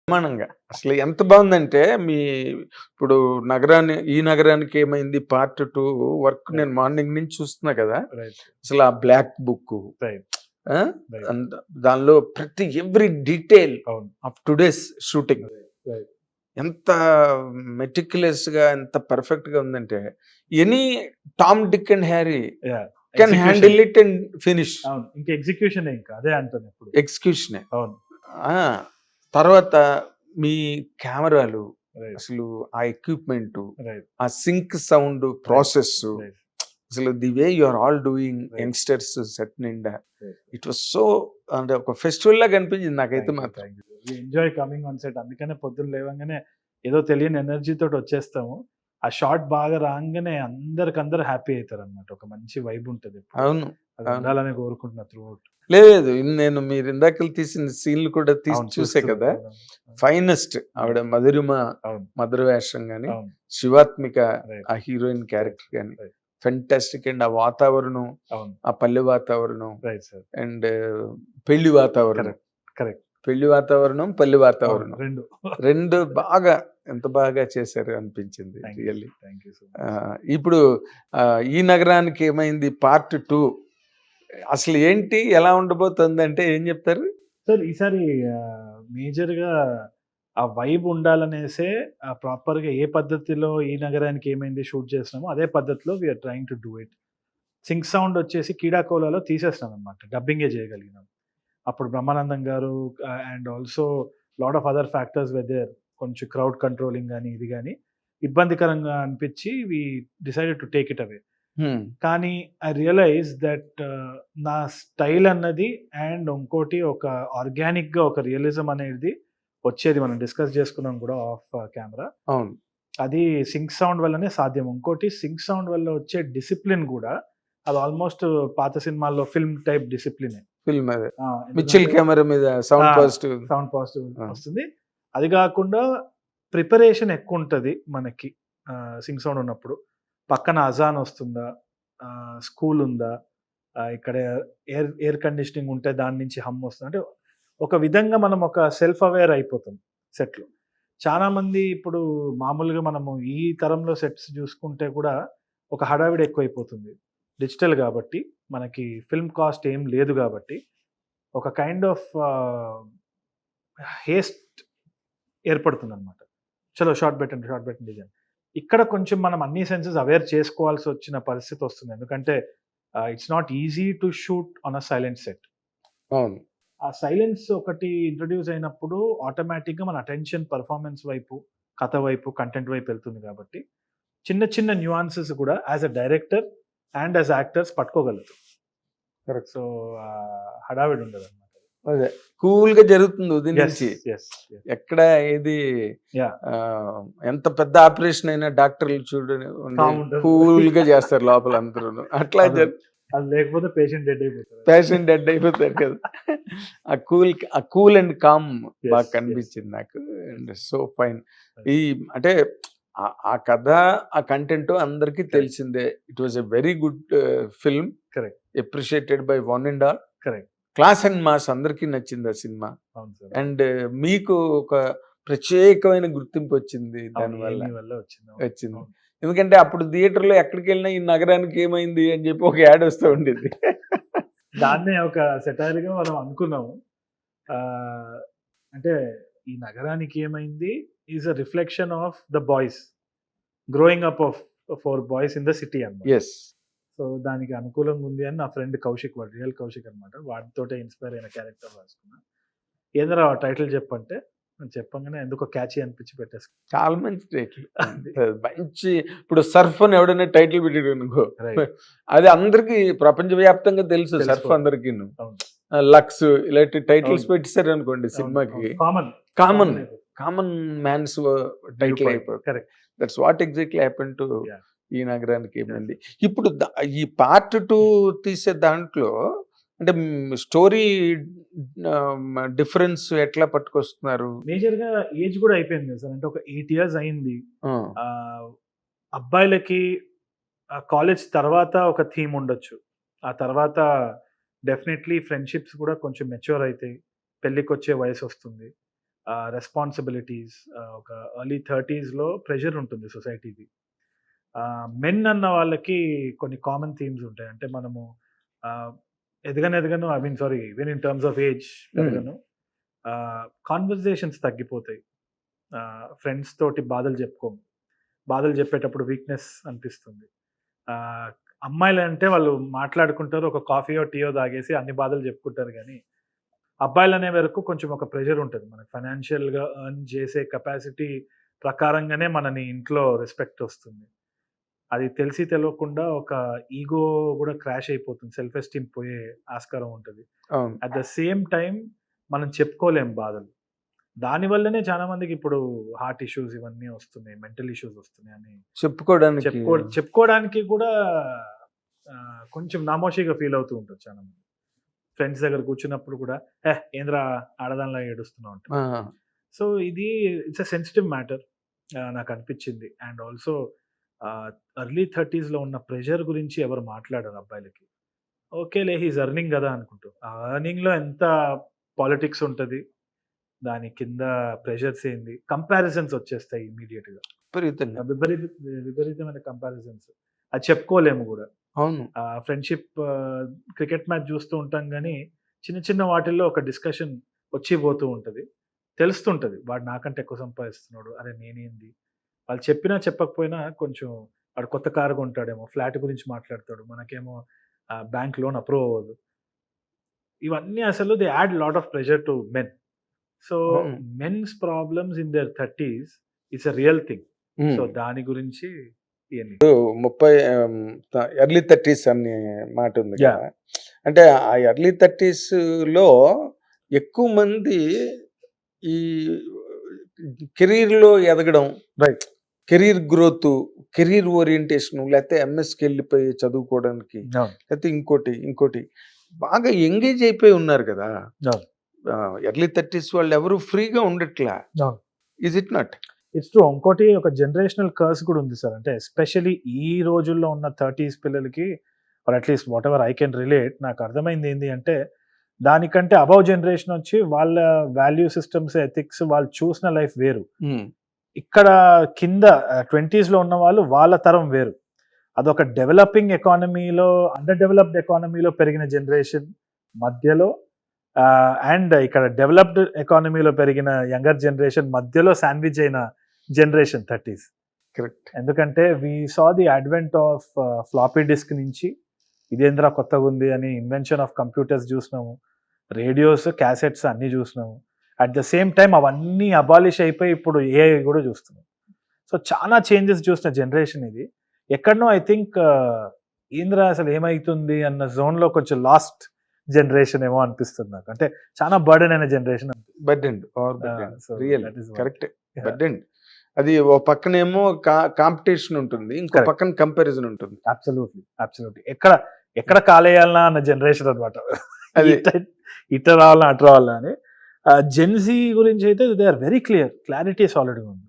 బ్రహ్మాండంగా. అసలు ఎంత బావుందంటే, ఇప్పుడు ఈ నగరానికి ఏమైంది పార్ట్ 2 వర్క్ రైట్. నేను మార్నింగ్ నుంచి చూస్తున్నా కదా! రైట్. అసలు ఆ బ్లాక్ బుక్కు రైట్. ఆ! రైట్. దానిలో ప్రతి ఎవ్రి డీటెయిల్ అవును. Of today's shooting right. ఎంత మెటిక్యులస్‌గా, ఎంత పర్ఫెక్ట్‌గా ఉందంటే, any Tom, Dick and Harry yeah! Can execution. Handle it and finish. అవును. ఇంకా ఎగ్జిక్యూషనే ఇంకా. అదే అంటాను ఎప్పుడు. ఎగ్జిక్యూషనే. అవును. ఆ! తర్వాత మీ కెమెరాలు, రైట్. అసలు ఆ ఎక్విప్‌మెంటు, రైట్. ఆ సింక్ సౌండ్ ప్రాసెస్సు, రైట్. అసలు the way you are all doing Right. Youngsters set నిండా రైట్. ఇట్ వాస్ సో, అంటే ఒక ఫెస్టివల్ లాగా అనిపించింది నాకైతే థాంక్ యూ. మాత్రం. Thank you. We enjoy coming on set. అందుకనే పొద్దున్న లేవంగానే ఏదో తెలియని ఎనర్జీ తోటి వచ్చేస్తాము. ఆ షాట్ బాగా రాంగానే అందరికందరూ హ్యాపీ అయితారనమాట. ఒక మంచి వైబ్ ఉంటది ఎప్పుడు. అవును. అది అవును. ఉండాలని కోరుకుంటున్నా త్రూ ఔట్. లేదు, నేను మీరు ఇందాకలు తీసిన సీన్‌లు కూడా అవును. చూసా చూస్తూ కదా! అవును. ఫైనెస్ట్ ఆవిడ మధురిమ అవును. మధుర వేషం గాని, అవును. శివాత్మిక రైట్. ఆ హీరోయిన్ క్యారెక్టర్ గాని రైట్. ఫెంటాస్టిక్. అండ్ ఆ వాతావరణం, అవును. ఆ పల్లె వాతావరణం రైట్ సార్. అండ్ పెళ్లి వాతావరణం. కరెక్ట్. కరెక్ట్. పెళ్లి వాతావరణం, పల్లె అవును. వాతావరణం 2. 2 బాగా ఎంత బాగా చేశారు అనిపించింది thank you. Really. Thank you so much. ఇప్పుడు ఈ నగరానికి ఏమైంది పార్ట్ 2 అసలు ఏంటి? ఎలా ఉండబోతుందంటే ఏం చెప్తారు? సార్ ఈసారి మేజర్‌గా ఆ వైబ్ ఉండాలనేసే ప్రాపర్‌గా ఏ పద్ధతిలో ఈ నగరానికి ఏమైంది షూట్ చేస్తున్నామో అదే పద్ధతిలో we are trying to do it. Sync sound వచ్చేసి 'కీడాకోలా'లో తీసేసామనమాట. డబ్బింగే చేయగలిగినాం. అప్పుడు Brahmanandam garu and also lot of other factors were there. కొంచెం క్రౌడ్ కంట్రోలింగ్ గాని, ఇది గాని ఇబ్బందికరంగా అనిపించి we decided to take it away. Hmm. కానీ ఐ రియలైజ్ దట్ నా స్టైల్ అన్నది అండ్ ఇంకోటి ఒక ఆర్గానిక్‌గా ఒక రియలిజం అనేది వచ్చేది. మనం డిస్కస్ చేసుకున్నాం కూడా ఆఫ్ కెమెరా. అవును. అది సింక్ సౌండ్ వల్లనే సాధ్యం. ఇంకోటి సింక్ సౌండ్ వల్ల వచ్చే డిసిప్లిన్ గూడా అది ఆల్‌మోస్ట్ పాత సినిమాల్లో ఫిల్మ్ టైప్ డిసిప్లినే. ఫిల్మ్ అదే. మిచెల్ ఎందుకంటే కెమెరా మీద సౌండ్ పాజిటివ్. సౌండ్ పాజిటివ్ ఆ! వస్తుంది. అది గాకుండా ప్రిపరేషన్ ఎక్కువుంటది మనకి సింక్ సౌండ్ ఉన్నప్పుడు. పక్కన అజాన్ వస్తుందా? స్కూల్ ఉందా? ఇక్కడ ఎయిర్ ఎయిర్ కండిషనింగ్ ఉంటే దాని నుంచి హమ్ వస్తుంది. అంటే ఒక విధంగా మనం ఒక సెల్ఫ్ అవేర్ అయిపోతాం సెట్‌లో. చాలామంది ఇప్పుడు మామూలుగా మనము ఈ తరంలో సెట్స్ చూసుకుంటే కూడా ఒక హడావిడి ఎక్కువైపోతుంది. డిజిటల్ గాబట్టి, మనకి ఫిల్మ్ కాస్ట్ ఏం లేదు గాబట్టి, ఒక కైండ్ ఆఫ్ హేస్ట్ ఏర్పడుతుందనమాట. చలో షార్ట్ పెట్టండి, షార్ట్ పెట్టండి అని. ఇక్కడ కొంచెం మనం అన్ని సెన్సెస్ అవేర్ చేసుకోవాల్సొచ్చిన పరిస్థితొస్తుంది. ఎందుకంటే it's not easy to shoot on a silent set. అవును. ఆ సైలెన్స్ ఒకటి ఇంట్రొడ్యూస్ అయినప్పుడు ఆటోమేటిక్‌గా మన అటెన్షన్ పెర్ఫార్మన్స్ వైపు, కథ వైపు, కంటెంట్ వైపు వెళ్తుంది కాబట్టి, చిన్న చిన్న న్యూయాన్సెస్ కూడా as a director and as actors పట్టుకోగలుగుతాం. కరెక్ట్. సో, హడావిడి ఉండదనమాట. అదే. కూల్‌గా జరుగుతుంది ఉదయం యెస్. నుంచి. యెస్. యెస్. ఎక్కడ ఏది యాహ్! ఎంత పెద్ద ఆపరేషన్ అయినా డాక్టర్లు చూడండి కామ్ ఉంటది. కూల్‌గా చేస్తారు లోపల అందరూను. అట్లా అవును. అది లేకపోతే పేషెంట్ డెడ్ అయిపోతారు. పేషెంట్ డెడ్ అయిపోతారు కదా! ఆ కూల్ అండ్ కామ్ బాగా యెస్. యెస్. కనిపించింది నాకు. And so fine. ఈ అంటే ఆ కథ, ఆ కంటెంట్ అందరికీ కరెక్ట్. తెలిసిందే. It was a very good film. Correct. Appreciated by one and all. Correct. Class and mass అందరికీ నచ్చింది ఆ సినిమా. అవును సార్. అండ్ మీకు ఒక ప్రత్యేకమైన గుర్తింపు వచ్చింది అవును. దానివల్ల. ఏమీ వల్ల వచ్చింది. వచ్చింది. అవును. ఎందుకంటే అప్పుడు థియేటర్‌లో ఎక్కడికెళ్ళినా ఈ నగరానికి ఏమైంది అని చెప్పి ఒక యాడ్ వస్తూ ఉండేది. దాన్నే ఒక సెటైర్‌గా మనం అనుకున్నాము. ఆహ్, అంటే ఈ నగరానికి ఏమైంది is a reflection of the boys. Growing up of 4 boys in the city అన్నమాట. యెస్. సో, దానికి అనుకూలంగా ఉంది అని నా ఫ్రెండ్ కౌశిక్ వాడు రియల్ కౌశిక్ అన్నమాట. వాడితోటే ఇన్‌స్పైర్ అయిన క్యారెక్టర్ రాసుకున్నా. ఏందిరా టైటిల్ చెప్పంటే, నేను చెప్పంగానే ఎందుకో క్యాచీ అనిపించి పెట్టేసుకున్నా. చాలా మంచి టైటిల్. అది. మంచి ఇప్పుడు సర్ఫ్ అని ఎవడైనా టైటిల్ పెట్టాడనుకో, రైట్. అది అందరికి ప్రపంచవ్యాప్తంగా తెలుసు సర్ఫ్ తెలిసిపోతుంది. అందరికీను. అవును. లక్స్ ఇలాంటి టైటిల్స్ అవును. పెట్టేసారనుకోండి అవును. సినిమాకి, అవును. కామన్. కామన్ అయిపోతుంది. Common man's view title point. అయిపోతుంది. Correct. That's what exactly happen to yeah! ఈ నగరానికి యాహ్! ఏమైంది. ఇప్పుడు ఈ పార్ట్ 2 తీసే దాంట్లో అంటే స్టోరీ డిఫరెన్స్ ఎట్లా పట్టుకొస్తున్నారు? మేజర్‌గా ఏజ్ కూడా అయిపోయింది కదా సార్. అంటే ఒక 8 ఇయర్స్ అయింది. ఆ! ఆహ్, అబ్బాయిలకి కాలేజ్ తర్వాత ఒక థీమ్ ఉండొచ్చు. ఆ తర్వాత డెఫినెట్‌లీ ఫ్రెండ్‌షిప్స్ కూడా కొంచెం మెచ్యూర్ అయితాయి. పెళ్ళికొచ్చే వయసొస్తుంది. రెస్పాన్సిబిలిటీస్, ఒక ఎర్లీ 30s ప్రెషర్ ఉంటుంది సొసైటీది. మెన్ అన్న వాళ్ళకి కొన్ని కామన్ థీమ్స్ ఉంటాయి. అంటే మనము ఎదగను even in terms of age పెరగను, కాన్వర్జేషన్స్ తగ్గిపోతాయి. ఫ్రెండ్స్ తోటి బాధలు చెప్పుకోము, బాధలు చెప్పేటప్పుడు వీక్నెస్ అనిపిస్తుంది. అమ్మాయిలు అంటే వాళ్ళు మాట్లాడుకుంటారు, ఒక కాఫీయో టీయో తాగేసి అన్ని బాధలు చెప్పుకుంటారు. కానీ అబ్బాయిలు అనే వరకు కొంచెం ఒక ప్రెషర్ ఉంటుంది. మనకు ఫైనాన్షియల్గా ఎర్న్ చేసే కెపాసిటీ ప్రకారంగానే మనని ఇంట్లో రెస్పెక్ట్ వస్తుంది. అది తెలిసి తెలియకుండా ఒక ఈగో కూడా క్రాష్ అయిపోతుంది, సెల్ఫ్ ఎస్టీమ్ పోయే ఆస్కారం ఉంటుంది. అట్ ద సేమ్ టైం మనం చెప్పుకోలేం బాధలు. దానివల్లనే చాలా మందికి ఇప్పుడు హార్ట్ ఇష్యూస్ ఇవన్నీ వస్తున్నాయి, మెంటల్ ఇష్యూస్ వస్తున్నాయి అని చెప్పుకోవడానికి కూడా కొంచెం నామోషిగా ఫీల్ అవుతూ ఉంటారు చాలా మంది. ఫ్రెండ్స్ దగ్గర కూర్చున్నప్పుడు కూడా ఏంద్రా ఆడదానిలా ఏడుస్తున్నావు అంటే. సో ఇది ఇట్స్ అ సెన్సిటివ్ మ్యాటర్ నాకు అనిపించింది. అండ్ ఆల్సో ఎర్లీ 30s ఉన్న ప్రెషర్ గురించి ఎవరు మాట్లాడారు అబ్బాయిలకి. ఓకేలే హీస్ ఎర్నింగ్ కదా అనుకుంటూ, ఆ ఎర్నింగ్లో ఎంత పాలిటిక్స్ ఉంటుంది, దాని కింద ప్రెషర్స్ ఏంది, కంపారిజన్స్ వచ్చేస్తాయి ఇమీడియట్గా, విపరీతమైన కంపారిజన్స్. అది చెప్పుకోలేము కూడా. అవును, ఫ్రెండ్షిప్ క్రికెట్ మ్యాచ్ చూస్తూ ఉంటాం కానీ చిన్న చిన్న వాటిల్లో ఒక డిస్కషన్ వచ్చి పోతూ ఉంటుంది. తెలుస్తుంటుంది వాడు నాకంటే ఎక్కువ సంపాదిస్తున్నాడు, అరే నేనేంది. వాళ్ళు చెప్పినా చెప్పకపోయినా కొంచెం వాడు కొత్త కారు కొంటాడేమో, ఫ్లాట్ గురించి మాట్లాడతాడు, మనకేమో బ్యాంక్ లోన్ అప్రూవ్ అవ్వదు. ఇవన్నీ అసలు they add lot of pressure to men. So men's problems in their 30s it's a real thing. So దాని గురించి 30 ఎర్లీ 30s అనే మాట ఉంది కదా. అంటే ఆ ఎర్లీ 30s లో ఎక్కువ మంది ఈ కెరీర్లో ఎదగడం, right, career growth, career orientation, లేకపోతే ఎంఎస్కి వెళ్ళిపోయి చదువుకోవడానికి, లేకపోతే ఇంకోటి బాగా ఎంగేజ్ అయిపోయి ఉన్నారు కదా. ఎర్లీ 30s వాళ్ళు ఎవరు ఫ్రీగా ఉండట్లా. Is it not? It's true. ఇంకోటి ఒక జనరేషనల్ కర్స్ కూడా ఉంది సార్. అంటే ఎస్పెషలీ ఈ రోజుల్లో ఉన్న 30s పిల్లలకి, or at least whatever I can relate, నాకు అర్థమైంది ఏంటి అంటే దానికంటే అబౌవ్ జనరేషన్ వచ్చి వాళ్ళ వాల్యూ సిస్టమ్స్, ఎథిక్స్, వాళ్ళు చూసిన లైఫ్ వేరు. ఇక్కడ కింద 20s ఉన్న వాళ్ళు వాళ్ళ తరం వేరు. అదొక డెవలపింగ్ ఎకానమీలో, అండర్ డెవలప్డ్ ఎకానమీలో పెరిగిన జనరేషన్ మధ్యలో, అండ్ ఇక్కడ డెవలప్డ్ ఎకానమీలో పెరిగిన యంగర్ జనరేషన్ మధ్యలో శాండ్విచ్ అయిన జనరేషన్ 30s. కరెక్ట్. ఎందుకంటే we saw the advent of floppy disk నుంచి ఇదేంద్రా కొత్తగా ఉంది అని ఇన్వెన్షన్ ఆఫ్ కంప్యూటర్స్ చూసినాము, రేడియోస్, క్యాసెట్స్ అన్నీ చూసినాము. అట్ ద సేమ్ టైం అవన్నీ అబాలిష్ అయిపోయి ఇప్పుడు ఏఐ కూడా చూస్తున్నాం. సో చాలా చేంజెస్ చూసిన జనరేషన్ ఇది. ఎక్కడనో ఐ థింక్ ఏంద్రా అసలు ఏమవుతుంది అన్న జోన్లో కొంచెం లాస్ట్ జనరేషన్ ఏమో అనిపిస్తుంది నాకు. అంటే చాలా బర్డెన్ అయిన జనరేషన్. బర్డెన్. అది ఓ పక్కనేమో కాంపిటీషన్ ఉంటుంది, ఇంకో పక్కన కంపారిజన్ ఉంటుంది. అబ్సల్యూట్లీ. ఎక్కడ కాలేయాలనా అన్న జనరేషన్ అనమాట. ఇట రావాలన్నా అటు రావాలా అని. జెన్జీ గురించి అయితే they are very clear, clarity సాలిడ్గా ఉంది.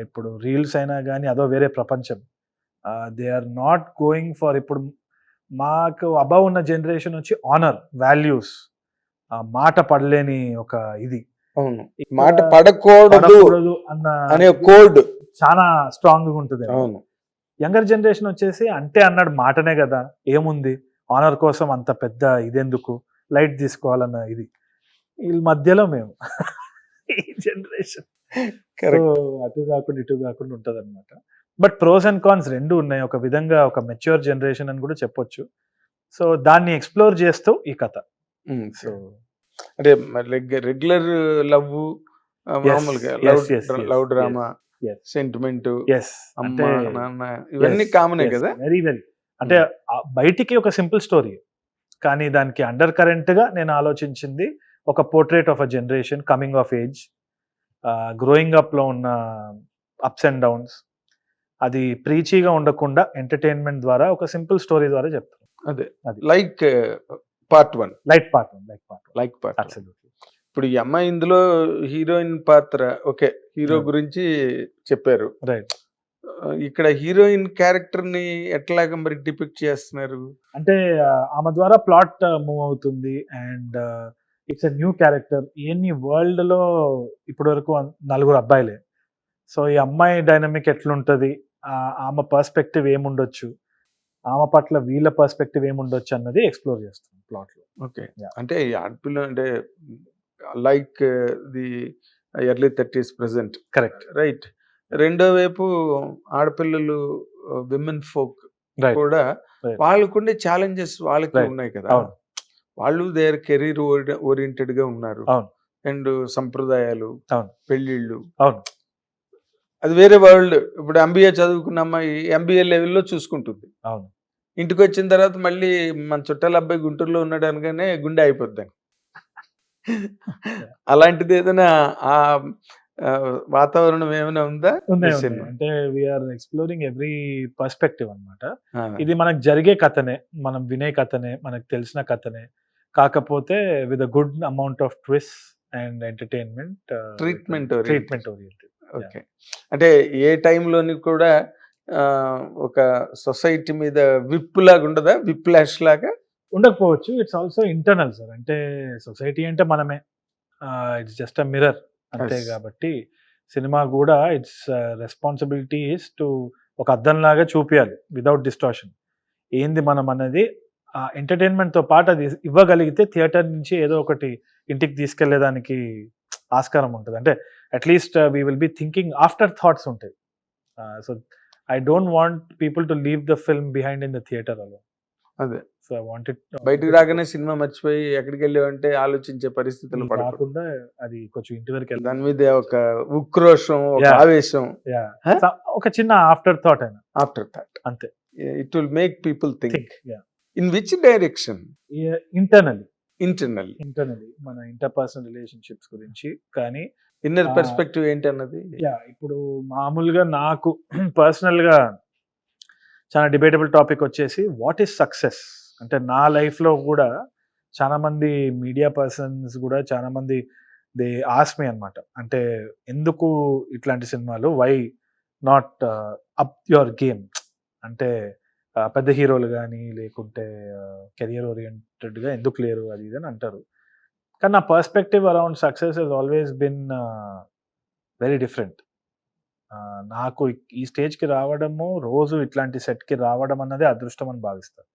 ఇప్పుడు రీల్స్ అయినా కానీ అదో వేరే ప్రపంచం. They are not going for, ఇప్పుడు మాకు అబౌవ్ ఉన్న జనరేషన్ వచ్చి ఆనర్, వాల్యూస్, మాట పడలేని ఒక ఇది, అవును, మాట పడకూడదు అనే కోడ్ చాలా స్ట్రాంగ్ గా ఉంటుంది. అవును. యంగర్ జనరేషన్ వచ్చేసి అంటే అన్నాడు మాటనే కదా, ఏముంది ఆనర్ కోసం అంత పెద్ద ఇదెందుకు, లైట్ తీసుకోవాలన్న ఇది. వీళ్ళ మధ్యలో మేము ఈ జనరేషన్ అటు కాకుండా ఇటు కాకుండా ఉంటది అనమాట. బట్ ప్రోస్ అండ్ కాన్స్ రెండు ఉన్నాయి. ఒక విధంగా ఒక మెచ్యూర్ జనరేషన్ అని కూడా చెప్పొచ్చు. సో దాన్ని ఎక్స్ప్లోర్ చేస్తూ ఈ కథ. సో అంటే రెగ్యులర్ లవ్, మామూలుగా లవ్ డ్రామా, సెంటిమెంట్, అమ్మ నాన్న, ఇవన్నీ కామనే కదా. Very very. అంటే బయటికి ఒక సింపుల్ స్టోరీ, కానీ దానికి అండర్ కరెంట్ గా నేను ఆలోచించింది ఒక portrait of a generation coming of age, growing up లో ఉన్న అప్స్ అండ్ డౌన్స్. అది ప్రీచీగా ఉండకుండా ఎంటర్టైన్మెంట్ ద్వారా ఒక సింపుల్ స్టోరీ ద్వారా చెప్తాను. అదే లైక్ పార్ట్ 1. అబ్సల్యూట్లీ. ఇప్పుడు ఈ అమ్మాయి ఇందులో హీరోయిన్ పాత్ర, ఓకే, హీరో గురించి చెప్పారు. రైట్. ఇక్కడ హీరోయిన్ క్యారెక్టర్ ని ఎట్లాగా మరి డిపిక్ట్ చేస్తున్నారు? అంటే ఆమె ద్వారా ప్లాట్ మూవ్ అవుతుంది. And it's a new character. ఎన్ని వరల్డ్ లో ఇప్పటి వరకు 4 అబ్బాయిలే. సో ఈ అమ్మాయి డైనమిక్ ఎట్లుంటది, ఆమె పర్స్పెక్టివ్ ఏముండొచ్చు, ఆమె పట్ల వీళ్ళ పర్స్పెక్టివ్ ఏముండొచ్చు అన్నది ఎక్స్ప్లోర్ చేస్తాం ప్లాట్ లో. ఓకే. Yeah. అంటే ఈ ఆడపిల్ల అంటే like the early 30s present, correct. Right. రెండో వైపు ఆడపిల్లలు విమెన్ ఫోక్ రైట్. కూడా Right. వాళ్ళకుండే ఛాలెంజెస్ వాళ్ళకి Right. ఉన్నాయి కదా. అవును. వాళ్ళు దేర్ కెరీర్ ఓరియంటెడ్ గా ఉన్నారు. అవును. అండ్ సంప్రదాయాలు, అవును. పెళ్ళిళ్ళు, అవును. అది వేరే వరల్డ్. ఇప్పుడు ఎంబీఏ చదువుకున్న అమ్మాయి ఎంబీఏ లెవెల్లో చూసుకుంటుంది. అవును. ఇంటికి వచ్చిన తర్వాత మళ్ళీ మన చుట్టాల అబ్బాయి గుంటూరులో ఉన్నాడు అనగానే గుండె అయిపోద్ది. అలాంటిది ఏదైనా ఆ వాతావరణం ఏమైనా ఉందా? ఉన్నాయి, ఈ ఉన్నాయి. సినిమా. అంటే వీఆర్ ఎక్స్ప్లోరింగ్ ఎవ్రీ పర్స్పెక్టివ్ అన్నమాట. ఆ, ఇది మనకు జరిగే కథనే, మనం వినే కథనే, మనకు తెలిసిన కథనే, కాకపోతే with a good amount of twist and entertainment, treatment treatment oriented. Okay. అంటే ఏ టైంలోని కూడా ఒక సొసైటీ మీద విప్ లాగా ఉండదా, విప్ లాష్ లాగా? ఉండకపోవచ్చు. It's also internal sir. అంటే సొసైటీ అంటే మనమే, ఇట్స్ జస్ట్ అ మిర్రర్ అంతే. Yes. కాబట్టి సినిమా కూడా ఇట్స్ రెస్పాన్సిబిలిటీ ఇస్ టు ఒక అద్దంలాగా చూపించాలి వితౌట్ డిస్టార్షన్. ఏంది మనం అనేది ఎంటర్టైన్మెంట్ తో పాటు అది ఇవ్వగలిగితే థియేటర్ నుంచి ఏదో ఒకటి ఇంటికి తీసుకెళ్లేదానికి ఆస్కారం ఉంటుంది. అంటే at least we will be thinking after thoughts ఉంటాయి. So I don't want people to leave the film behind in the theatre also. అదే సో ఐ వాంట్ ఇట్ బయటికి రాగానే సినిమా మర్చిపోయి ఎక్కడికి వెళ్ళావంటే ఆలోచించే పరిస్థితులు పడకూడదు. కాకుండా అది కొంచెం ఇంటి వరకు వెళ్ళాలి. దాని మీద ఒక ఉక్రోషం, ఒక Yeah. ఆవేశం, Huh? ఒక చిన్న ఆఫ్టర్ థాట్ అయినా ఆఫ్టర్ థాట్, అంతే. It will make people think. Think in which direction? Internally internally మన ఇంటర్పర్సనల్ రిలేషన్షిప్స్ గురించి. కానీ ఇన్నర్ Ah. పర్స్పెక్టివ్ ఏంటి అన్నది. ఇప్పుడు మామూలుగా నాకు పర్సనల్ గా చాలా డిబేటబుల్ టాపిక్ వచ్చేసి వాట్ ఈస్ సక్సెస్. అంటే నా లైఫ్ లో కూడా చాలా మంది మీడియా పర్సన్స్ కూడా చాలా మంది దే ఆస్క్ మీ అన్నమాట. అంటే ఎందుకు ఇట్లాంటి సినిమాలు, why not up your game, అంటే పెద్ద హీరోలు కానీ లేకుంటే కెరియర్ ఓరియంటెడ్గా ఎందుకు లేరు, అది ఇది అని అంటారు. కానీ నా perspective around success he's always been very different. నాకు ఈ స్టేజ్కి రావడము, రోజు ఇట్లాంటి సెట్కి రావడం అన్నది అదృష్టం అని భావిస్తాను.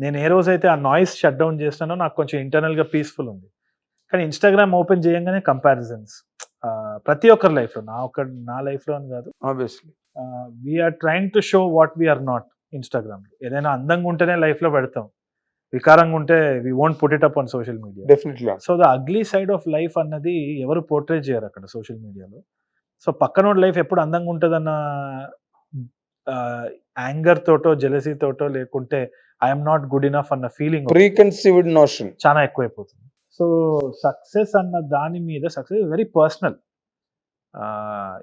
నేను ఏ రోజైతే ఆ నాయిస్ షట్ డౌన్ చేసినానో నాకు కొంచెం ఇంటర్నల్గా పీస్ఫుల్ ఉంది. కానీ ఇన్స్టాగ్రామ్ ఓపెన్ చేయగానే కంపారిజన్స్ ప్రతి ఒక్కరి లైఫ్లో, నా లైఫ్లో అని కాదు, obviously we're trying to show what we're not. ఇన్స్టాగ్రామ్లో ఏదైనా అందంగా ఉంటేనే లైఫ్లో పెడతాం, వికారంగా ఉంటే we won't put it up on social media. Definitely. So the ugly side of life అన్నది ఎవరు పోర్ట్రేట్ చేయరు అక్కడ సోషల్ మీడియాలో. సో పక్కనోడి లైఫ్ ఎప్పుడు అందంగా ఉంటుందన్న యాంగర్ తోటో, జెలసీ తోటో, లేకుంటే ఐఎమ్ నాట్ గుడ్ ఇనఫ్ అన్న ఫీలింగ్ ప్రీకన్సీవ్డ్ నోషన్ చాలా ఎక్కువైపోతుంది. సో సక్సెస్ అన్న దాని మీద, సక్సెస్ వెరీ పర్సనల్.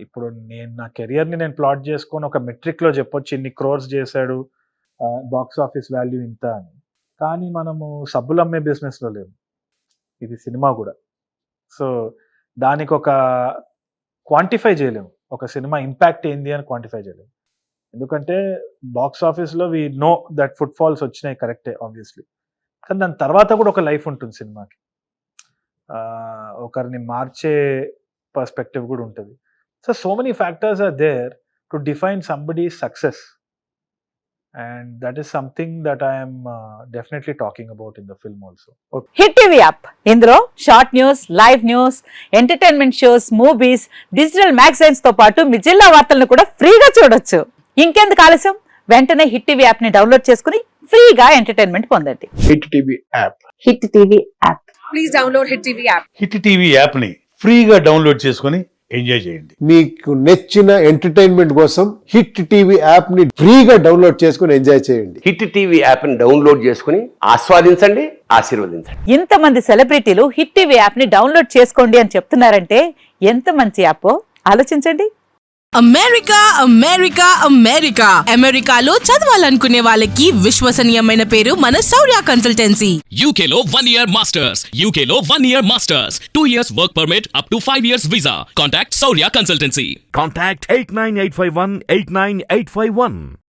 ఇప్పుడు నేను నా కెరియర్ని నేను ప్లాట్ చేసుకొని ఒక మెట్రిక్లో చెప్పొచ్చు, ఇన్ని క్రోర్స్ చేశాడు, బాక్స్ ఆఫీస్ వాల్యూ ఇంత అని. కానీ మనము సబ్బులు అమ్మే బిజినెస్లో లేము, ఇది సినిమా కూడా. సో దానికి ఒక క్వాంటిఫై చేయలేము, ఒక సినిమా ఇంపాక్ట్ ఏంది అని క్వాంటిఫై చేయలేము. ఎందుకంటే బాక్స్ ఆఫీస్లో we know that footfalls వచ్చినాయి, కరెక్టే ఆబ్వియస్లీ. కానీ దాని తర్వాత కూడా ఒక లైఫ్ ఉంటుంది సినిమాకి, ఒకరిని మార్చే పర్స్పెక్టివ్ కూడా ఉంటుంది. So many factors are there to define somebody success, and that is something that I am definitely talking about in the film also. Hit TV app, ఇందులో short news, live news, entertainment shows, movies, digital magazines తో పాటు మీ జిల్లా వార్తలను కూడా ఫ్రీగా చూడొచ్చు. ఇంకెందుకు ఆలస్యం, వెంటనే హిట్ టీవీ యాప్ ని డౌన్లోడ్ చేసుకుని ఫ్రీగా ఎంటర్టైన్మెంట్ పొందండి. Hit TV app. Hit TV app, please download hit TV app. Hit TV యాప్ని ఫ్రీగా డౌన్లోడ్ చేసుకొని ఎంజాయ్ చేయండి. మీకు నచ్చిన ఎంటర్టైన్మెంట్ కోసం హిట్ టీవీ యాప్ ని ఫ్రీగా డౌన్లోడ్ చేసుకుని ఎంజాయ్ చేయండి. హిట్ టీవీ యాప్ ని డౌన్లోడ్ చేసుకుని ఆస్వాదించండి, ఆశీర్వదించండి. ఇంతమంది సెలబ్రిటీలు హిట్ టీవీ యాప్ ని డౌన్లోడ్ చేసుకోండి అని చెప్తున్నారంటే ఎంత మంచి యాప్ ఆలోచించండి. అమెరికా అమెరికా అమెరికా అమెరికాలో చదవాలనుకునే వాళ్ళకి విశ్వసనీయమైన పేరు మన శౌర్య consultancy. UK Law 1 Year Masters. UK Law 1 Year Masters. 2 years work permit up to 5 years visa. Contact Saurya Consultancy. Contact 89851 89851.